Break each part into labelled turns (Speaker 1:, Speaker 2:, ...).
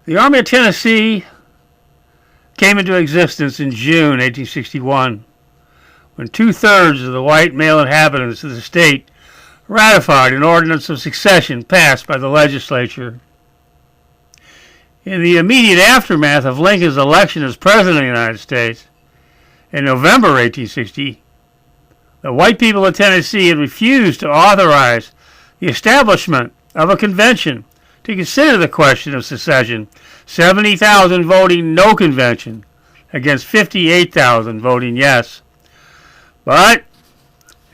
Speaker 1: The Army of Tennessee came into existence in June 1861, when 2/3 of the white male inhabitants of the state ratified an ordinance of succession passed by the legislature. In the immediate aftermath of Lincoln's election as President of the United States in November 1860, the white people of Tennessee had refused to authorize the establishment of a convention to consider the question of secession, 70,000 voting no convention against 58,000 voting yes. But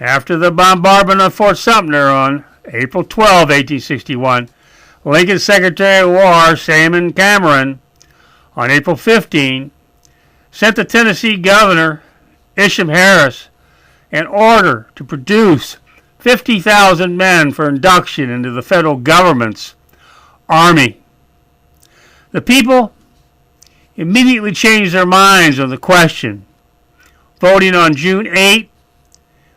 Speaker 1: after the bombardment of Fort Sumter on April 12, 1861, Lincoln's Secretary of War, Simon Cameron, on April 15, sent the Tennessee Governor, Isham Harris, an order to produce 50,000 men for induction into the federal government's army. The people immediately changed their minds on the question, voting on June 8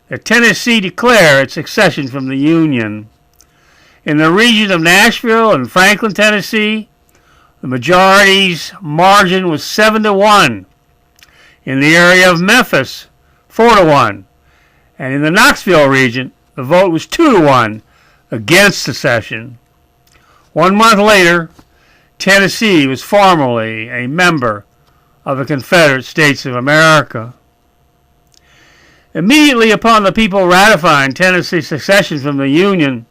Speaker 1: that Tennessee declare its secession from the Union. In the region of Nashville and Franklin, Tennessee, the majority's margin was 7-1. In the area of Memphis, 4-1. And in the Knoxville region, the vote was 2-1 against secession. 1 month later, Tennessee was formally a member of the Confederate States of America. Immediately upon the people ratifying Tennessee's secession from the Union,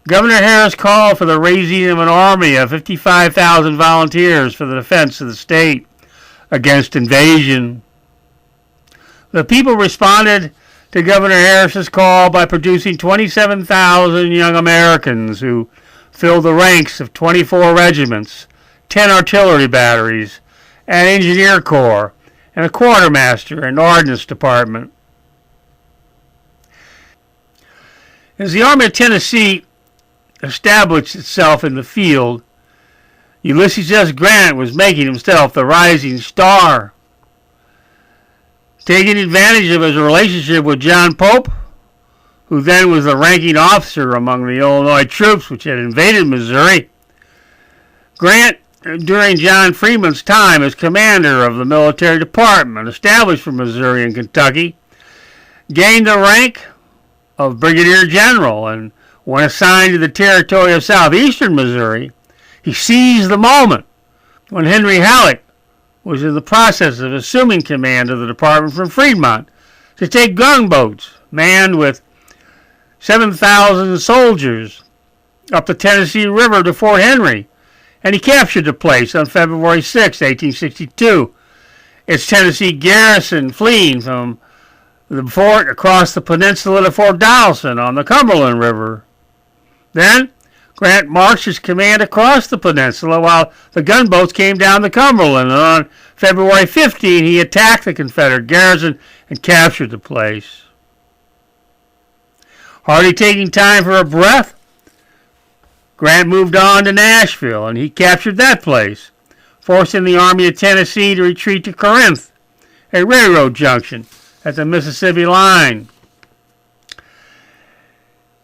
Speaker 1: Governor Harris called for the raising of an army of 55,000 volunteers for the defense of the state against invasion. The people responded to Governor Harris's call by producing 27,000 young Americans who filled the ranks of 24 regiments, 10 artillery batteries, an engineer corps, and a quartermaster and ordnance department. As the Army of Tennessee established itself in the field, Ulysses S. Grant was making himself the rising star. Taking advantage of his relationship with John Pope, who then was the ranking officer among the Illinois troops which had invaded Missouri, Grant, during John Freeman's time as commander of the military department established for Missouri and Kentucky, gained the rank of brigadier general, and when assigned to the territory of southeastern Missouri, he seized the moment when Henry Halleck was in the process of assuming command of the department from Fremont to take gunboats manned with 7,000 soldiers up the Tennessee River to Fort Henry, and he captured the place on February 6, 1862. Its Tennessee garrison fleeing from the fort across the peninsula to Fort Donelson on the Cumberland River. Then Grant marched his command across the peninsula while the gunboats came down the Cumberland, and on February 15 he attacked the Confederate garrison and captured the place. Hardly taking time for a breath, Grant moved on to Nashville, and he captured that place, forcing the Army of Tennessee to retreat to Corinth, a railroad junction at the Mississippi line.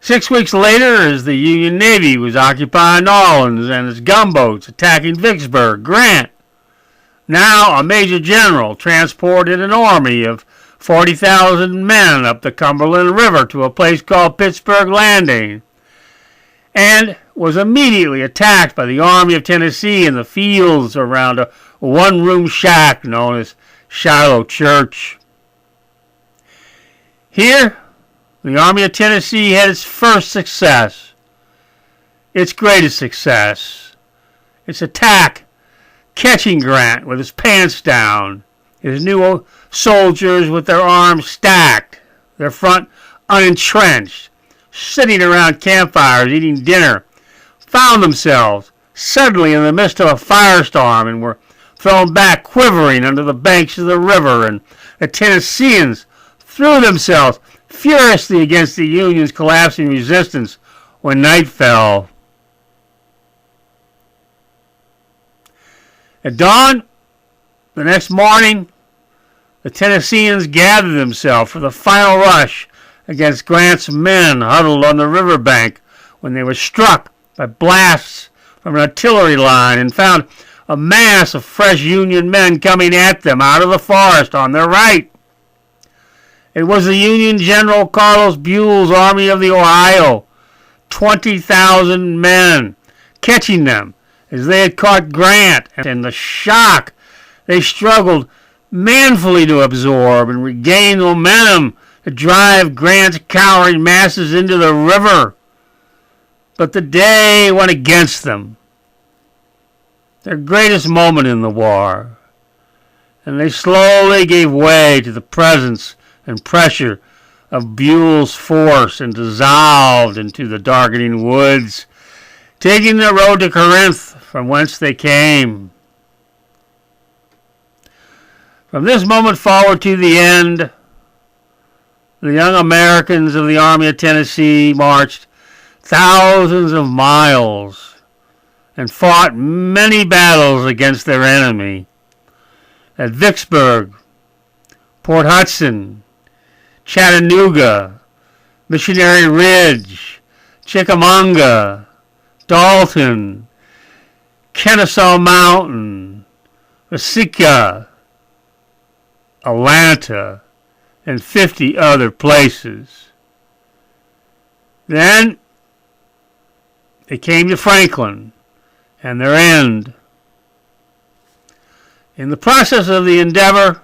Speaker 1: 6 weeks later, as the Union Navy was occupying New Orleans and its gunboats attacking Vicksburg, Grant, now a major general, transported an army of 40,000 men up the Cumberland River to a place called Pittsburgh Landing, and was immediately attacked by the Army of Tennessee in the fields around a one-room shack known as Shiloh Church. Here, the Army of Tennessee had its first success, its greatest success, its attack, catching Grant with his pants down, his new soldiers with their arms stacked, their front unentrenched, sitting around campfires eating dinner, found themselves suddenly in the midst of a firestorm and were thrown back quivering under the banks of the river, and the Tennesseans threw themselves furiously against the Union's collapsing resistance when night fell. At dawn the next morning, the Tennesseans gathered themselves for the final rush against Grant's men huddled on the riverbank when they were struck by blasts from an artillery line and found a mass of fresh Union men coming at them out of the forest on their right. It was the Union General Carlos Buell's Army of the Ohio, 20,000 men, catching them as they had caught Grant. And the shock they struggled manfully to absorb and regain momentum to drive Grant's cowering masses into the river. But the day went against them, their greatest moment in the war, and they slowly gave way to the presence and pressure of Buell's force and dissolved into the darkening woods, taking the road to Corinth from whence they came. From this moment forward to the end, the young Americans of the Army of Tennessee marched thousands of miles and fought many battles against their enemy at Vicksburg, Port Hudson, Chattanooga, Missionary Ridge, Chickamauga, Dalton, Kennesaw Mountain, Waseca, Atlanta, and 50 other places. Then they came to Franklin and their end. In the process of the endeavor,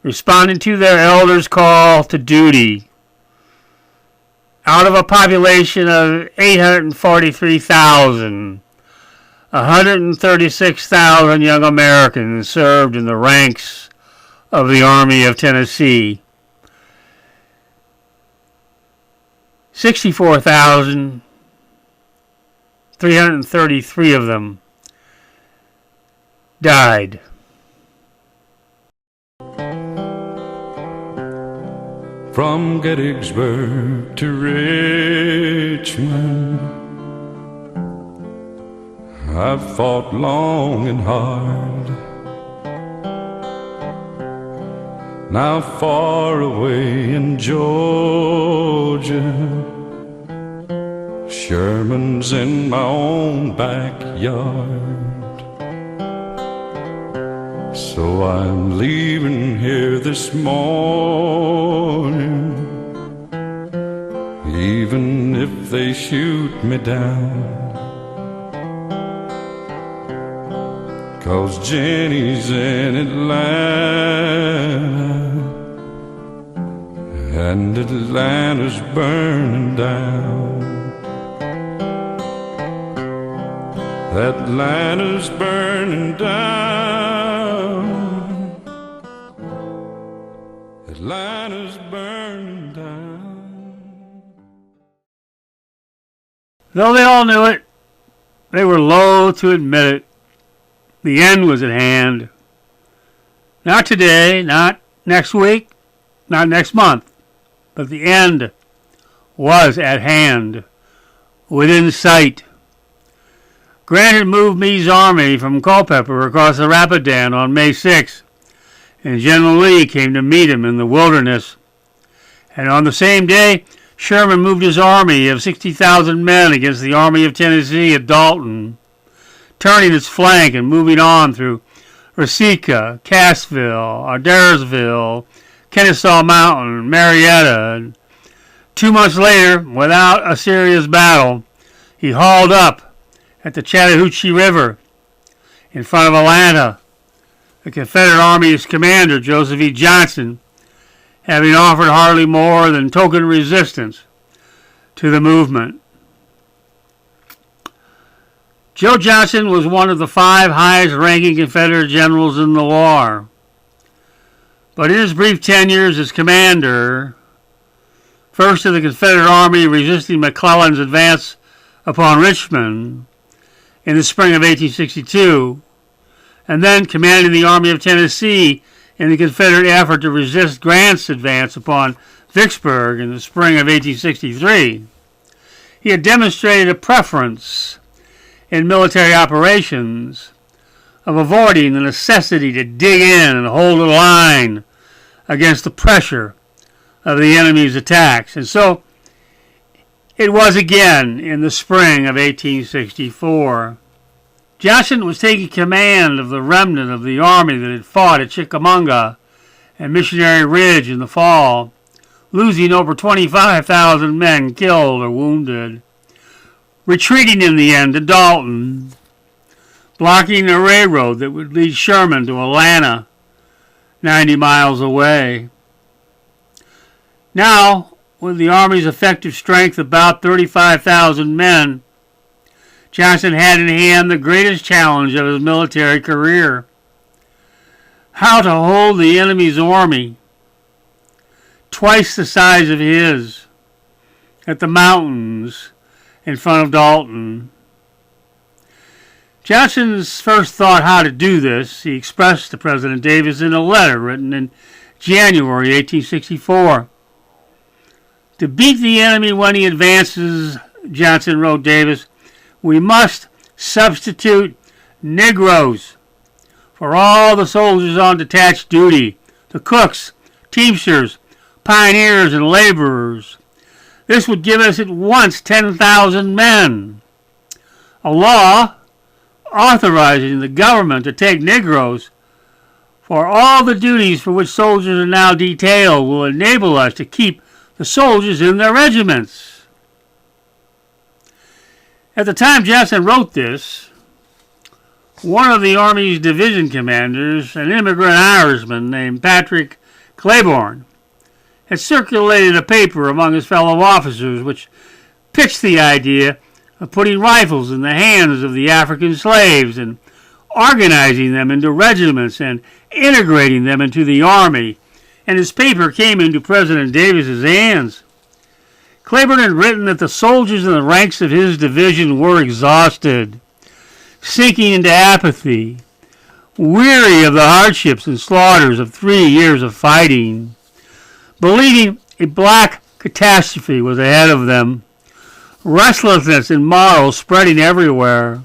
Speaker 1: responding to their elders' call to duty, out of a population of 843,000, 136,000 young Americans served in the ranks of the Army of Tennessee. 64,333 of them died.
Speaker 2: From Gettysburg to Richmond, I've fought long and hard. Now far away in Georgia, Sherman's in my own backyard. So I'm leaving here this morning, even if they shoot me down. 'Cause Jenny's in Atlanta, and Atlanta's burning down. Atlanta's burning down. Atlanta's burning down.
Speaker 1: Though they all knew it, they were loath to admit it. The end was at hand. Not today, not next week, not next month, but the end was at hand, within sight. Grant had moved Meade's army from Culpeper across the Rapidan on May 6th, and General Lee came to meet him in the wilderness. And on the same day, Sherman moved his army of 60,000 men against the Army of Tennessee at Dalton, turning its flank and moving on through Waseca, Cassville, Adairsville, Kennesaw Mountain, Marietta. And 2 months later, without a serious battle, he hauled up at the Chattahoochee River in front of Atlanta. The Confederate Army's commander, Joseph E. Johnston, having offered hardly more than token resistance to the movement. Joe Johnston was one of the 5 highest-ranking Confederate generals in the war. But in his brief tenures as commander, first of the Confederate Army resisting McClellan's advance upon Richmond in the spring of 1862, and then commanding the Army of Tennessee in the Confederate effort to resist Grant's advance upon Vicksburg in the spring of 1863, he had demonstrated a preference in military operations of avoiding the necessity to dig in and hold a line against the pressure of the enemy's attacks. And so, It was again in the spring of 1864. Johnston was taking command of the remnant of the army that had fought at Chickamauga and Missionary Ridge in the fall, losing over 25,000 men killed or wounded, retreating in the end to Dalton, blocking a railroad that would lead Sherman to Atlanta, 90 miles away. Now, with the Army's effective strength about 35,000 men, Johnston had in hand the greatest challenge of his military career: how to hold the enemy's army, twice the size of his, at the mountains in front of Dalton. Johnston's first thought how to do this he expressed to President Davis in a letter written in January 1864. To beat the enemy when he advances, Johnston wrote Davis, we must substitute Negroes for all the soldiers on detached duty, the cooks, teamsters, pioneers, and laborers. This would give us at once 10,000 men. A law authorizing the government to take Negroes for all the duties for which soldiers are now detailed will enable us to keep the soldiers in their regiments. At the time Johnston wrote this, one of the Army's division commanders, an immigrant Irishman named Patrick Claiborne, had circulated a paper among his fellow officers which pitched the idea of putting rifles in the hands of the African slaves and organizing them into regiments and integrating them into the Army, and his paper came into President Davis's hands. Claiborne had written that the soldiers in the ranks of his division were exhausted, sinking into apathy, weary of the hardships and slaughters of 3 years of fighting, believing a black catastrophe was ahead of them, restlessness and morals spreading everywhere,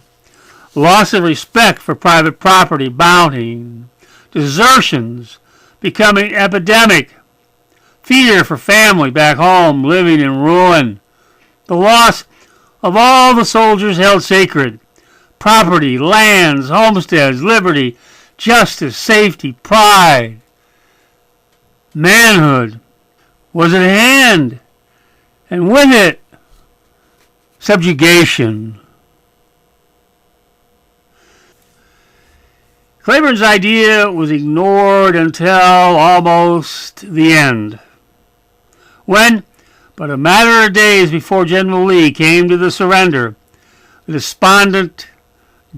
Speaker 1: loss of respect for private property mounting, desertions becoming epidemic, fear for family back home living in ruin, the loss of all the soldiers held sacred, property, lands, homesteads, liberty, justice, safety, pride. Manhood was at hand, and with it, subjugation. Claiborne's idea was ignored until almost the end, when, but a matter of days before General Lee came to the surrender, the despondent,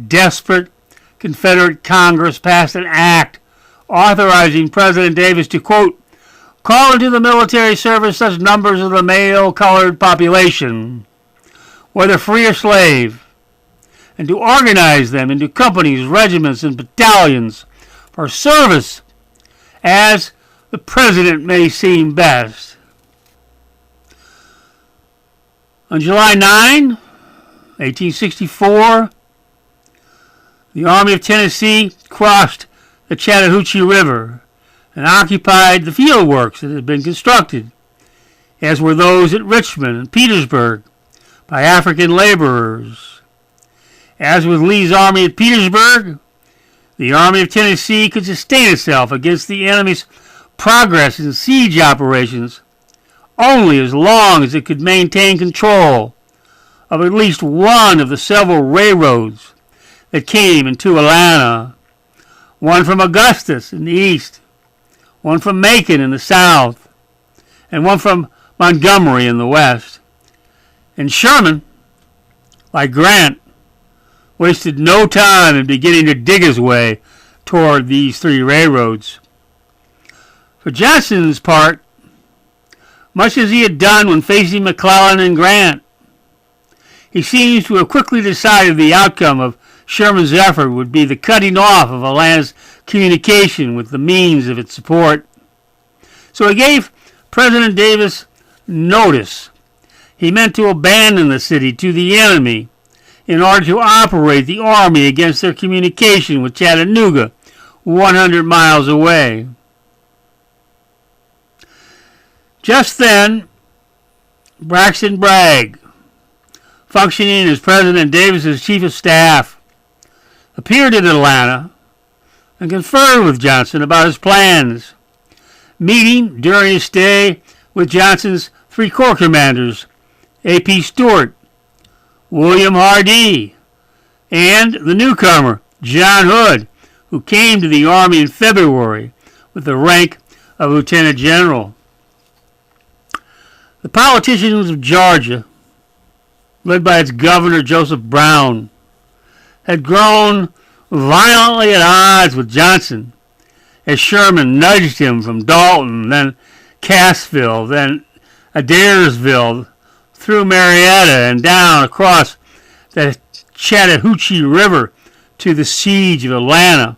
Speaker 1: desperate Confederate Congress passed an act authorizing President Davis to, quote, call into the military service such numbers of the male colored population, whether free or slave, and to organize them into companies, regiments, and battalions for service as the President may seem best. On July 9, 1864, the Army of Tennessee crossed the Chattahoochee River and occupied the field works that had been constructed, as were those at Richmond and Petersburg by African laborers. As with Lee's army at Petersburg, the Army of Tennessee could sustain itself against the enemy's progress in siege operations only as long as it could maintain control of at least one of the several railroads that came into Atlanta, one from Augustus in the east, one from Macon in the south, and one from Montgomery in the west. And Sherman, like Grant, wasted no time in beginning to dig his way toward these three railroads. For Johnston's part, much as he had done when facing McClellan and Grant, he seems to have quickly decided the outcome of Sherman's effort would be the cutting off of Atlanta's communication with the means of its support. So he gave President Davis notice. He meant to abandon the city to the enemy in order to operate the army against their communication with Chattanooga, 100 miles away. Just then, Braxton Bragg, functioning as President Davis's chief of staff, appeared in Atlanta and conferred with Johnston about his plans, meeting during his stay with Johnston's three corps commanders, A.P. Stewart, William Hardee, and the newcomer, John Hood, who came to the Army in February with the rank of Lieutenant General. The politicians of Georgia, led by its governor Joseph Brown, had grown violently at odds with Johnston as Sherman nudged him from Dalton, then Cassville, then Adairsville, through Marietta and down across the Chattahoochee River to the siege of Atlanta,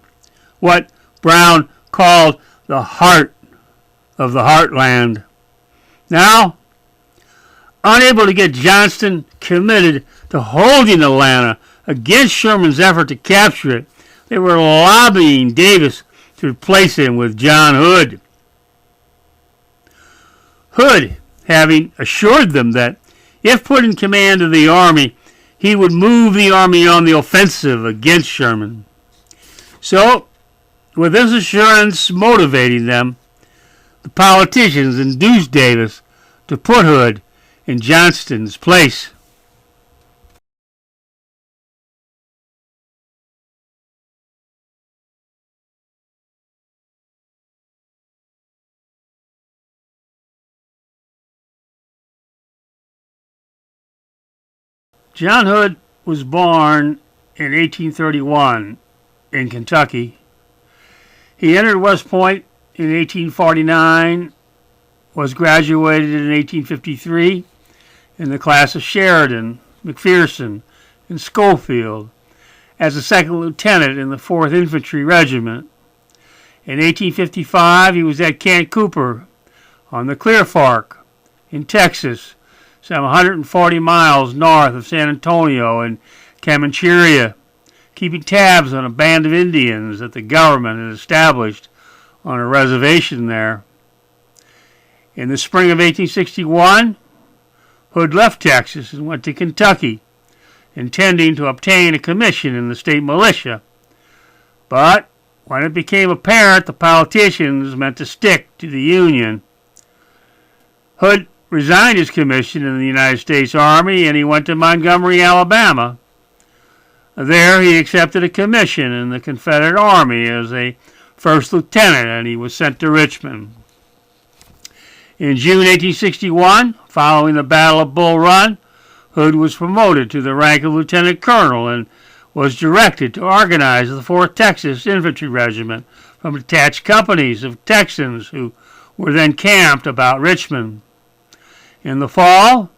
Speaker 1: what Brown called the heart of the heartland. Now, unable to get Johnston committed to holding Atlanta against Sherman's effort to capture it, they were lobbying Davis to replace him with John Hood. Hood, having assured them that if put in command of the Army, he would move the Army on the offensive against Sherman. So, with this assurance motivating them, the politicians induced Davis to put Hood in Johnston's place. John Hood was born in 1831 in Kentucky. He entered West Point in 1849, was graduated in 1853 in the class of Sheridan, McPherson, and Schofield as a second lieutenant in the 4th Infantry Regiment. In 1855, he was at Camp Cooper on the Clear Fork in Texas, some 140 miles north of San Antonio and Comancheria, keeping tabs on a band of Indians that the government had established on a reservation there. In the spring of 1861, Hood left Texas and went to Kentucky, intending to obtain a commission in the state militia. But when it became apparent the politicians meant to stick to the Union, Hood resigned his commission in the United States Army and he went to Montgomery, Alabama. There he accepted a commission in the Confederate Army as a first lieutenant and he was sent to Richmond. In June 1861, following the Battle of Bull Run, Hood was promoted to the rank of lieutenant colonel and was directed to organize the 4th Texas Infantry Regiment from detached companies of Texans who were then camped about Richmond. In the fall,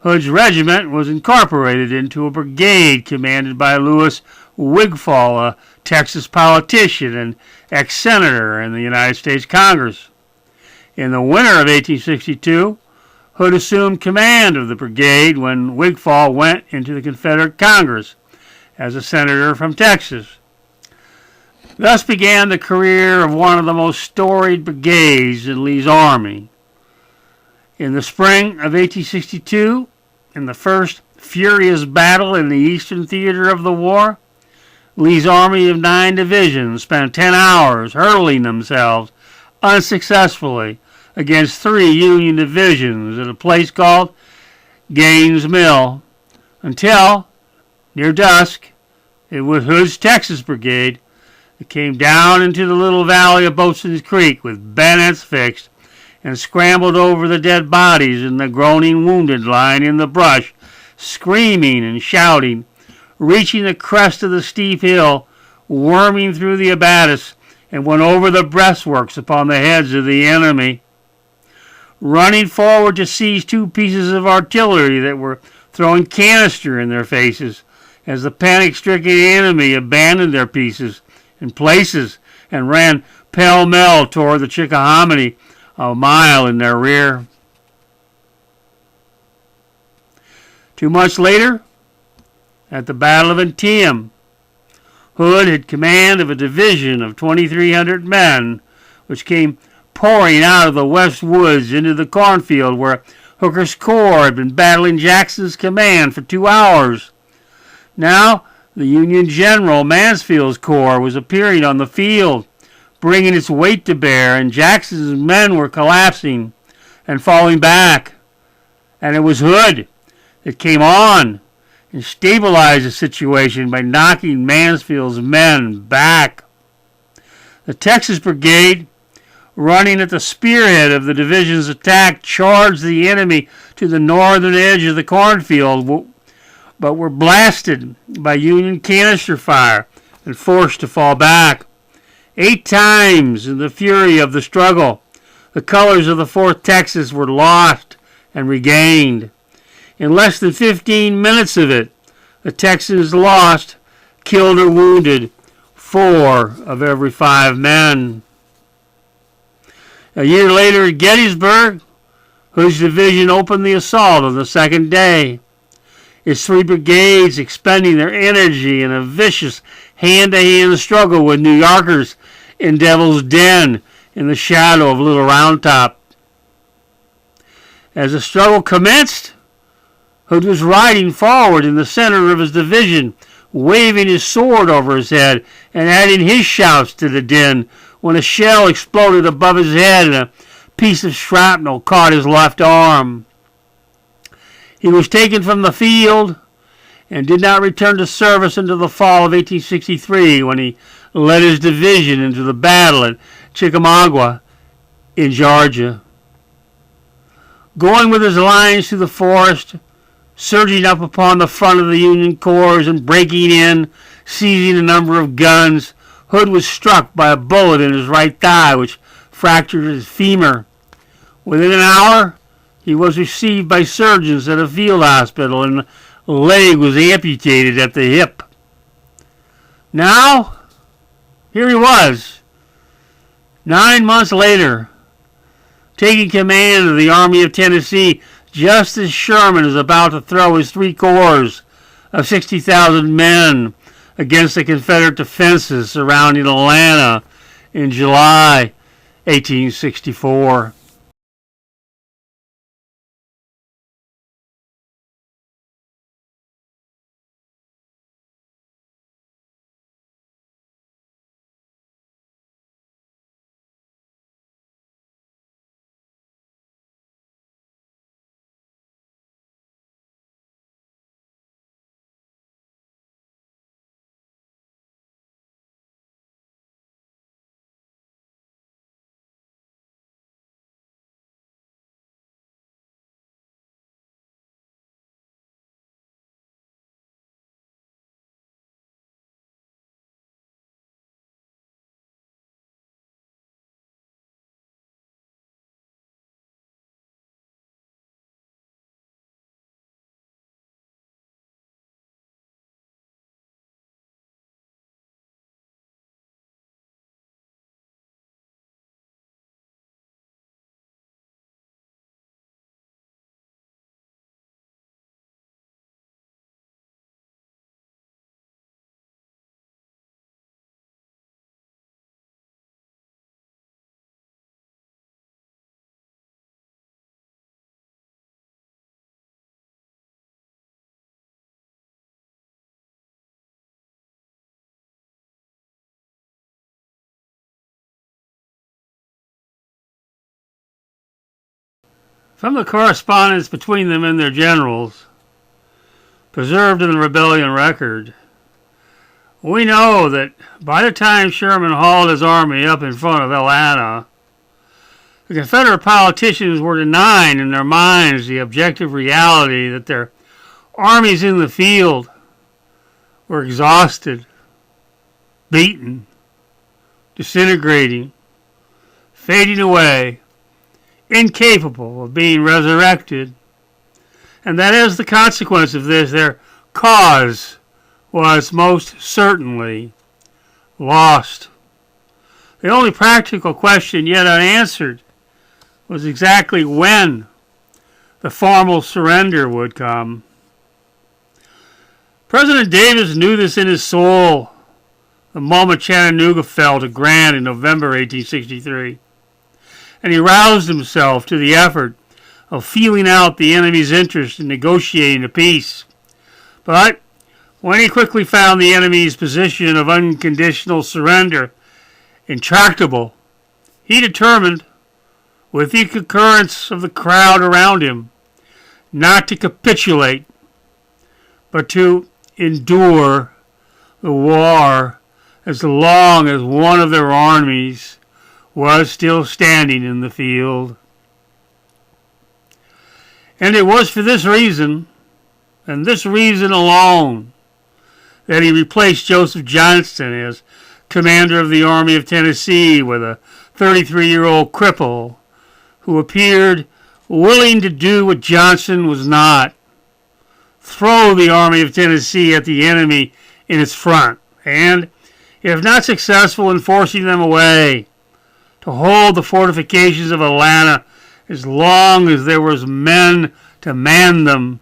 Speaker 1: Hood's regiment was incorporated into a brigade commanded by Louis Wigfall, a Texas politician and ex-senator in the United States Congress. In the winter of 1862, Hood assumed command of the brigade when Wigfall went into the Confederate Congress as a senator from Texas. Thus began the career of one of the most storied brigades in Lee's army. In the spring of 1862, in the first furious battle in the eastern theater of the war, Lee's army of 9 divisions spent 10 hours hurling themselves unsuccessfully against 3 Union divisions at a place called Gaines Mill until, near dusk, it was Hood's Texas Brigade that came down into the little valley of Boatswain's Creek with bayonets fixed and scrambled over the dead bodies and the groaning wounded lying in the brush, screaming and shouting, reaching the crest of the steep hill, worming through the abatis, and went over the breastworks upon the heads of the enemy, running forward to seize 2 pieces of artillery that were throwing canister in their faces as the panic-stricken enemy abandoned their pieces in places and ran pell-mell toward the Chickahominy, a mile in their rear. 2 months later, at the Battle of Antietam, Hood had command of a division of 2,300 men, which came pouring out of the west woods into the cornfield where Hooker's corps had been battling Jackson's command for 2 hours. Now, the Union General Mansfield's corps was appearing on the field, bringing its weight to bear, and Jackson's men were collapsing and falling back. And it was Hood that came on and stabilized the situation by knocking Mansfield's men back. The Texas Brigade, running at the spearhead of the division's attack, charged the enemy to the northern edge of the cornfield, but were blasted by Union canister fire and forced to fall back. 8 times in the fury of the struggle, the colors of the 4th Texas were lost and regained. In less than 15 minutes of it, the Texans lost, killed or wounded, 4 of every 5 men. A year later at Gettysburg, Hood's division opened the assault on the 2nd day. Its 3 brigades expending their energy in a vicious hand-to-hand struggle with New Yorkers in Devil's Den in the shadow of Little Round Top. As the struggle commenced, Hood was riding forward in the center of his division, waving his sword over his head and adding his shouts to the din when a shell exploded above his head and a piece of shrapnel caught his left arm. He was taken from the field and did not return to service until the fall of 1863, when he led his division into the battle at Chickamauga in Georgia. Going with his lines through the forest, surging up upon the front of the Union corps and breaking in, seizing a number of guns, Hood was struck by a bullet in his right thigh, which fractured his femur. Within an hour, he was received by surgeons at a field hospital, and the leg was amputated at the hip. Now, here he was, 9 months later, taking command of the Army of Tennessee, just as Sherman is about to throw his 3 corps of 60,000 men against the Confederate defenses surrounding Atlanta in July 1864. From the correspondence between them and their generals, preserved in the rebellion record, we know that by the time Sherman hauled his army up in front of Atlanta, the Confederate politicians were denying in their minds the objective reality that their armies in the field were exhausted, beaten, disintegrating, fading away, incapable of being resurrected, and that as the consequence of this, their cause was most certainly lost. The only practical question yet unanswered was exactly when the formal surrender would come. President Davis knew this in his soul the moment Chattanooga fell to Grant in November 1863. And he roused himself to the effort of feeling out the enemy's interest in negotiating a peace. But when he quickly found the enemy's position of unconditional surrender intractable, he determined, with the concurrence of the crowd around him, not to capitulate, but to endure the war as long as one of their armies was still standing in the field. And it was for this reason, and this reason alone, that he replaced Joseph Johnston as commander of the Army of Tennessee with a 33-year-old cripple who appeared willing to do what Johnston was not: throw the Army of Tennessee at the enemy in its front, and, if not successful in forcing them away, to hold the fortifications of Atlanta as long as there was men to man them.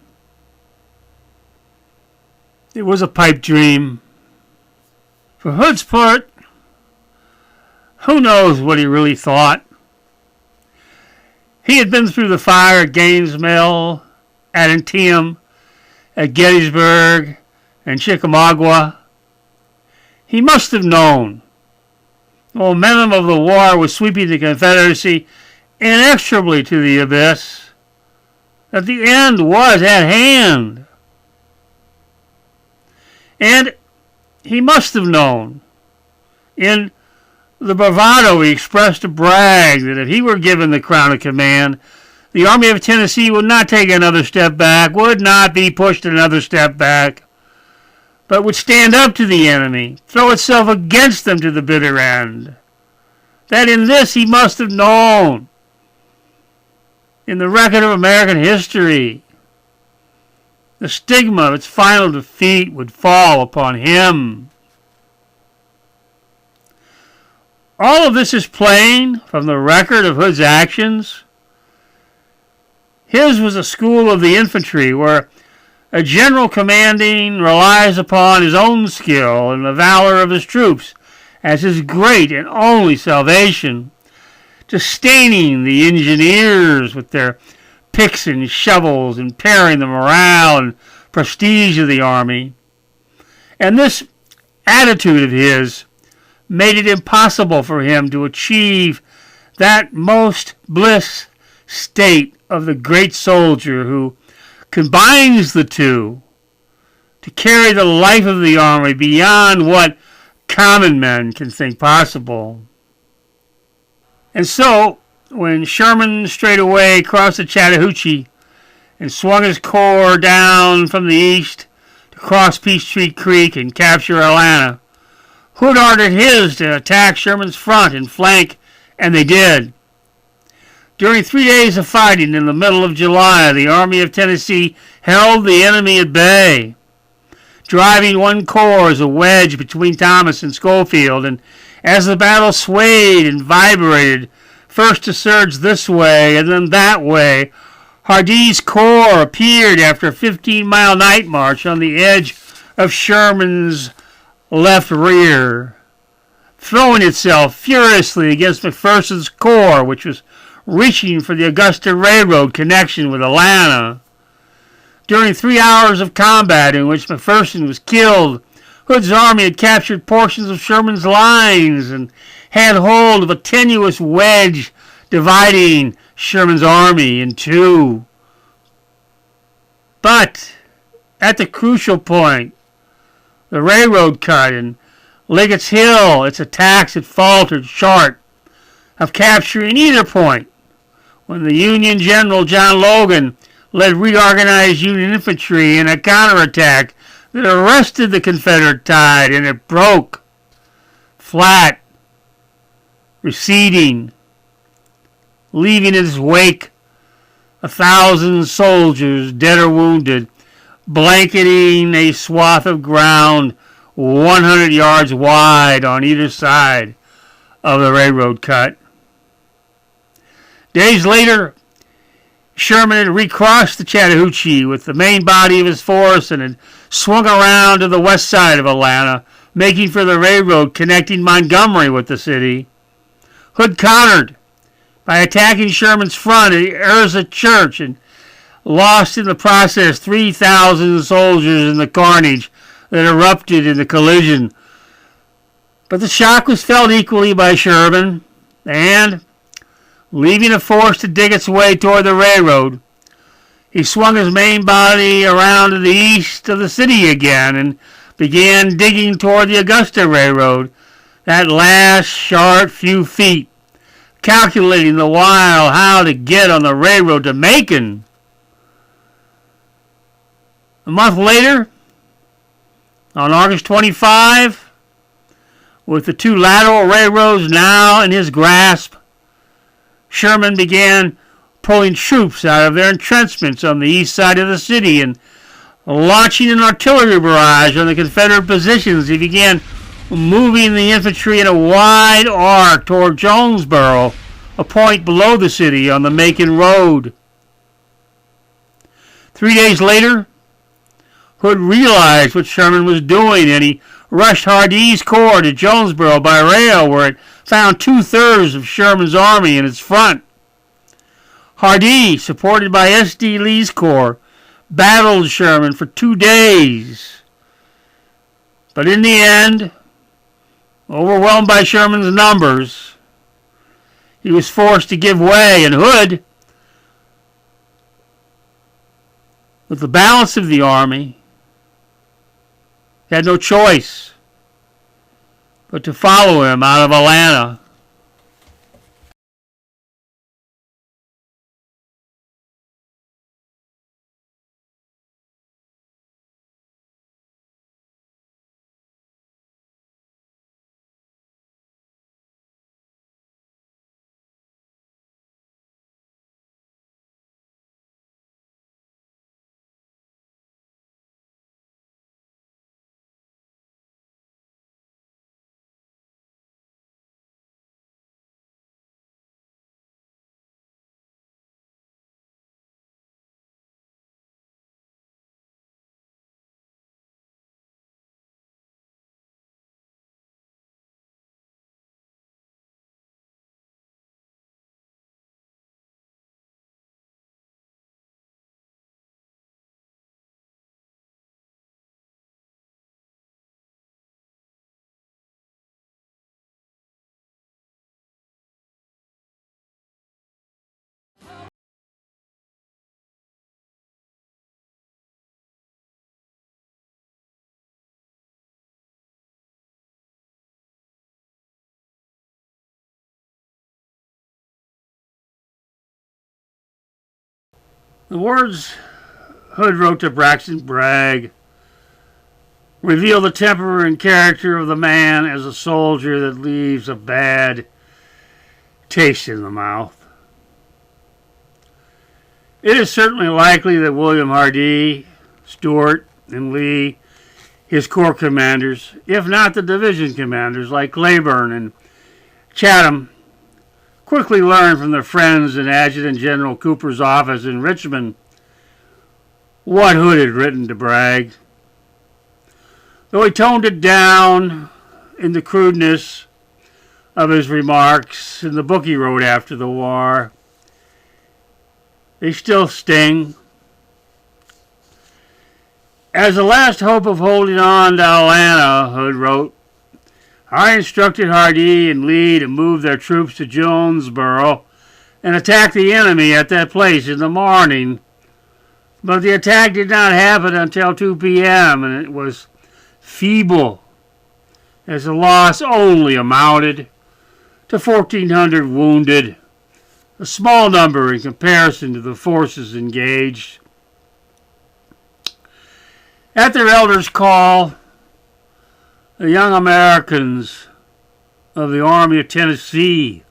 Speaker 1: It was a pipe dream. For Hood's part, who knows what he really thought? He had been through the fire at Gaines Mill, at Antietam, at Gettysburg, and Chickamauga. He must have known the momentum of the war was sweeping the Confederacy inexorably to the abyss, that the end was at hand. And he must have known, in the bravado he expressed to brag, that if he were given the crown of command, the Army of Tennessee would not take another step back, would not be pushed another step back, but would stand up to the enemy, throw itself against them to the bitter end. That in this he must have known, in the record of American history, the stigma of its final defeat would fall upon him. All of this is plain from the record of Hood's actions. His was a school of the infantry where a general commanding relies upon his own skill and the valor of his troops as his great and only salvation, sustaining the engineers with their picks and shovels, impairing the morale and prestige of the army. And this attitude of his made it impossible for him to achieve that most bliss state of the great soldier who combines the two to carry the life of the army beyond what common men can think possible. And so, when Sherman straightaway crossed the Chattahoochee and swung his corps down from the east to cross Peachtree Creek and capture Atlanta, Hood ordered his to attack Sherman's front and flank, and they did. During 3 days of fighting in the middle of July, the Army of Tennessee held the enemy at bay, driving one corps as a wedge between Thomas and Schofield, and as the battle swayed and vibrated, first to surge this way and then that way, Hardee's corps appeared after a 15-mile night march on the edge of Sherman's left rear, throwing itself furiously against McPherson's corps, which was reaching for the Augusta Railroad connection with Atlanta. During 3 hours of combat in which McPherson was killed, Hood's army had captured portions of Sherman's lines and had hold of a tenuous wedge dividing Sherman's army in two. But at the crucial point, the railroad cut in Liggett's Hill, its attacks had faltered short of capturing either point when the Union General John Logan led reorganized Union infantry in a counterattack that arrested the Confederate tide, and it broke, flat, receding, leaving in its wake 1,000 soldiers, dead or wounded, blanketing a swath of ground 100 yards wide on either side of the railroad cut. Days later, Sherman had recrossed the Chattahoochee with the main body of his force and had swung around to the west side of Atlanta, making for the railroad connecting Montgomery with the city. Hood countered, by attacking Sherman's front at Urza Church and lost in the process 3,000 soldiers in the carnage that erupted in the collision. But the shock was felt equally by Sherman, and, leaving a force to dig its way toward the railroad, he swung his main body around to the east of the city again and began digging toward the Augusta Railroad, that last sharp few feet, calculating the while how to get on the railroad to Macon. A month later, on August 25, with the two lateral railroads now in his grasp, Sherman began pulling troops out of their entrenchments on the east side of the city and launching an artillery barrage on the Confederate positions. He began moving the infantry in a wide arc toward Jonesboro, a point below the city on the Macon Road. 3 days later, Hood realized what Sherman was doing, and he rushed Hardee's corps to Jonesboro by rail, where it found 2/3 of Sherman's army in its front. Hardee, supported by S.D. Lee's corps, battled Sherman for 2 days. But in the end, overwhelmed by Sherman's numbers, he was forced to give way, and Hood, with the balance of the army, had no choice but to follow him out of Atlanta. The words Hood wrote to Braxton Bragg reveal the temper and character of the man as a soldier that leaves a bad taste in the mouth. It is certainly likely that William Hardee, Stuart, and Lee, his corps commanders, if not the division commanders like Claiborne and Chatham, quickly learned from their friends in Adjutant General Cooper's office in Richmond what Hood had written to Bragg. Though he toned it down in the crudeness of his remarks in the book he wrote after the war, they still sting. As the last hope of holding on to Atlanta, Hood wrote, I instructed Hardee and Lee to move their troops to Jonesboro and attack the enemy at that place in the morning. But the attack did not happen until 2 p.m., and it was feeble, as the loss only amounted to 1,400 wounded, a small number in comparison to the forces engaged. At their elders' call, the young Americans of the Army of Tennessee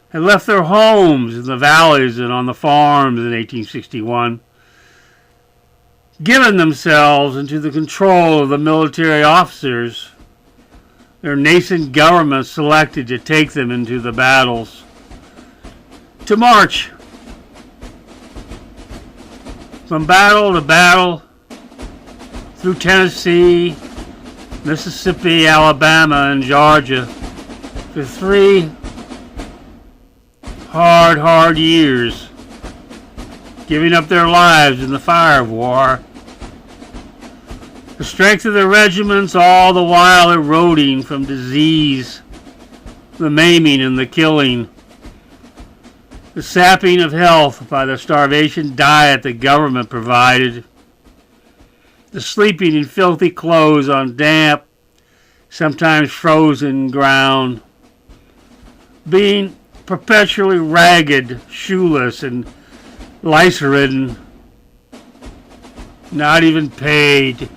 Speaker 1: had left their homes in the valleys and on the farms in 1861, given themselves into the control of the military officers their nascent government selected to take them into the battles, to march from battle to battle through Tennessee, Mississippi, Alabama, and Georgia for 3 hard years, giving up their lives in the fire of war. The strength of their regiments all the while eroding from disease, the maiming and the killing, the sapping of health by the starvation diet the government provided, the sleeping in filthy clothes on damp, sometimes frozen ground, being perpetually ragged, shoeless, and lice-ridden, not even paid.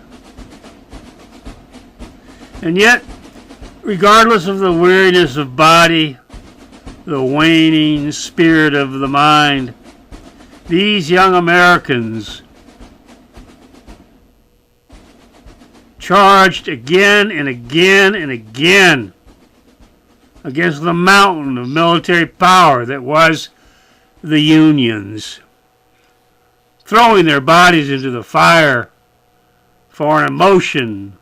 Speaker 1: And yet, regardless of the weariness of body, the waning spirit of the mind, these young Americans charged again and again and again against the mountain of military power that was the Unions, throwing their bodies into the fire for an emotion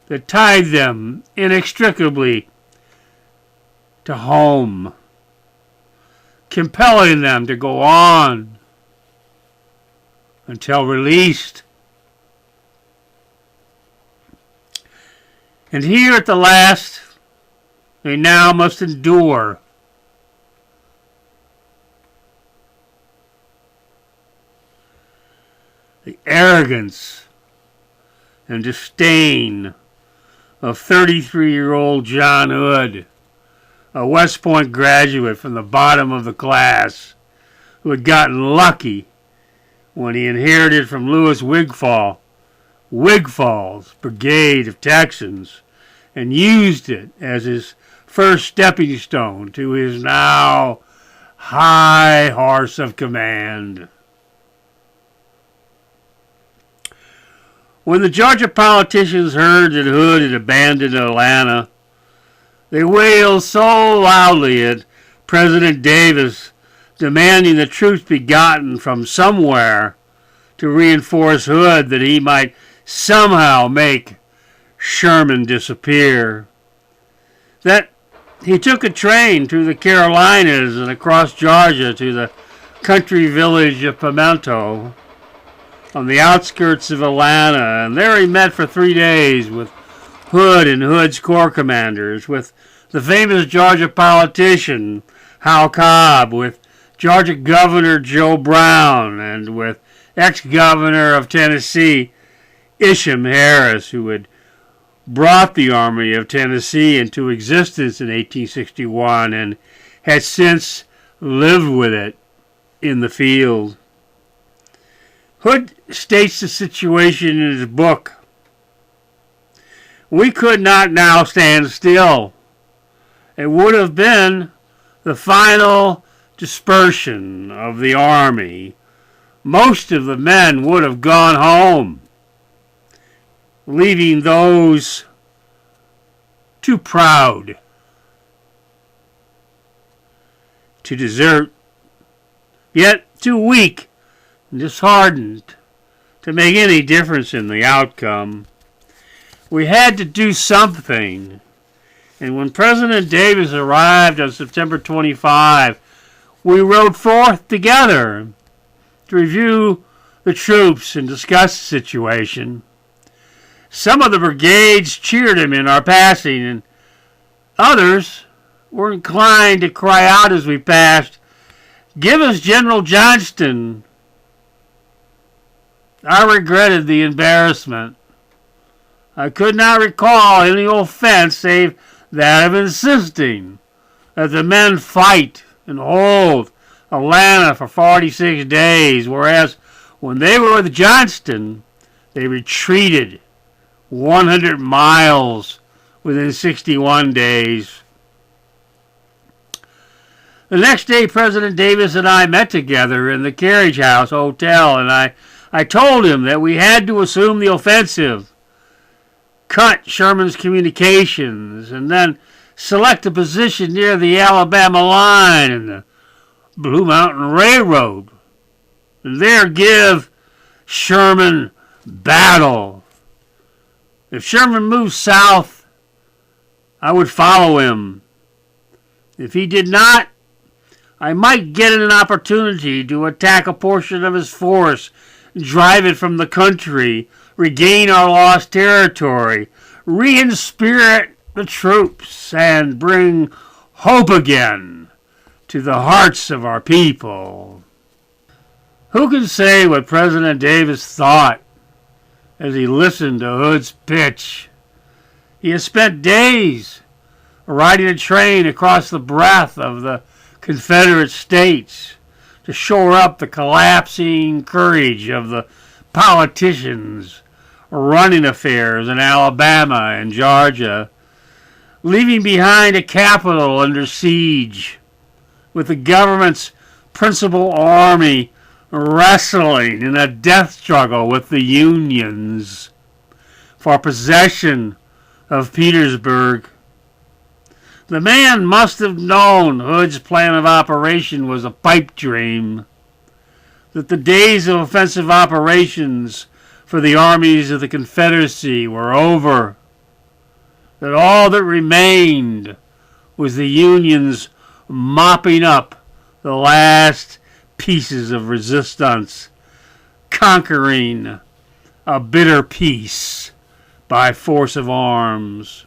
Speaker 1: that tied them inextricably to home, compelling them to go on until released. And here at the last, they now must endure the arrogance and disdain of 33-year-old John Hood, a West Point graduate from the bottom of the class who had gotten lucky when he inherited from Louis Wigfall's brigade of Texans and used it as his first stepping stone to his now high horse of command. When the Georgia politicians heard that Hood had abandoned Atlanta, they wailed so loudly at President Davis, demanding that troops be gotten from somewhere to reinforce Hood that he might somehow make Sherman disappear, that he took a train through the Carolinas and across Georgia to the country village of Pimento on the outskirts of Atlanta, and there he met for 3 days with Hood and Hood's corps commanders, with the famous Georgia politician Hal Cobb, with Georgia Governor Joe Brown, and with ex-governor of Tennessee Isham Harris, who had brought the Army of Tennessee into existence in 1861 and had since lived with it in the field. Hood states the situation in his book. We could not now stand still. It would have been the final dispersion of the army. Most of the men would have gone home, leaving those too proud to desert, yet too weak and disheartened to make any difference in the outcome. We had to do something, and when President Davis arrived on September 25, we rode forth together to review the troops and discuss the situation. Some of the brigades cheered him in our passing, and others were inclined to cry out as we passed, "Give us General Johnston." I regretted the embarrassment. I could not recall any offense save that of insisting that the men fight and hold Atlanta for 46 days, whereas when they were with Johnston, they retreated 100 miles within 61 days. The next day, President Davis and I met together in the Carriage House Hotel, and I told him that we had to assume the offensive, cut Sherman's communications, and then select a position near the Alabama line and the Blue Mountain Railroad, and there give Sherman battle. If Sherman moved south, I would follow him. If he did not, I might get an opportunity to attack a portion of his force, drive it from the country, regain our lost territory, re-inspirit the troops, and bring hope again to the hearts of our people. Who can say what President Davis thought as he listened to Hood's pitch? He has spent days riding a train across the breadth of the Confederate States to shore up the collapsing courage of the politicians running affairs in Alabama and Georgia, leaving behind a capital under siege, with the government's principal army wrestling in a death struggle with the Unions for possession of Petersburg. The man must have known Hood's plan of operation was a pipe dream, that the days of offensive operations for the armies of the Confederacy were over, that all that remained was the Unions mopping up the last pieces of resistance, conquering a bitter peace by force of arms.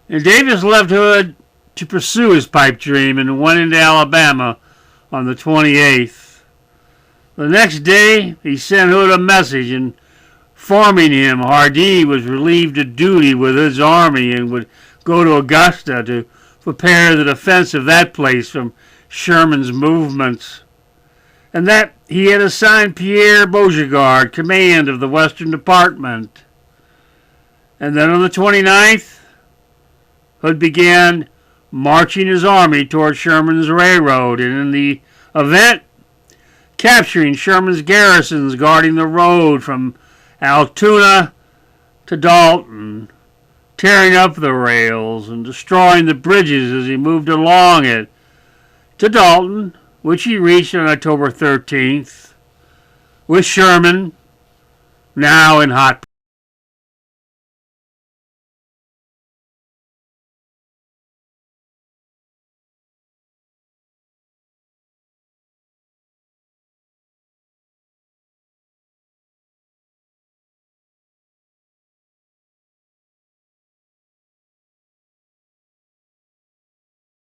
Speaker 1: And Davis left Hood to pursue his pipe dream and went into Alabama on the 28th. The next day, he sent Hood a message informing him Hardee was relieved of duty with Hood's army and would go to Augusta to prepare the defense of that place from Sherman's movements, and that he had assigned Pierre Beauregard command of the Western Department. And then on the 29th, Hood began marching his army toward Sherman's railroad, and in the event, capturing Sherman's garrisons guarding the road from Altoona to Dalton, tearing up the rails and destroying the bridges as he moved along it to Dalton, which he reached on October 13th, with Sherman now in hot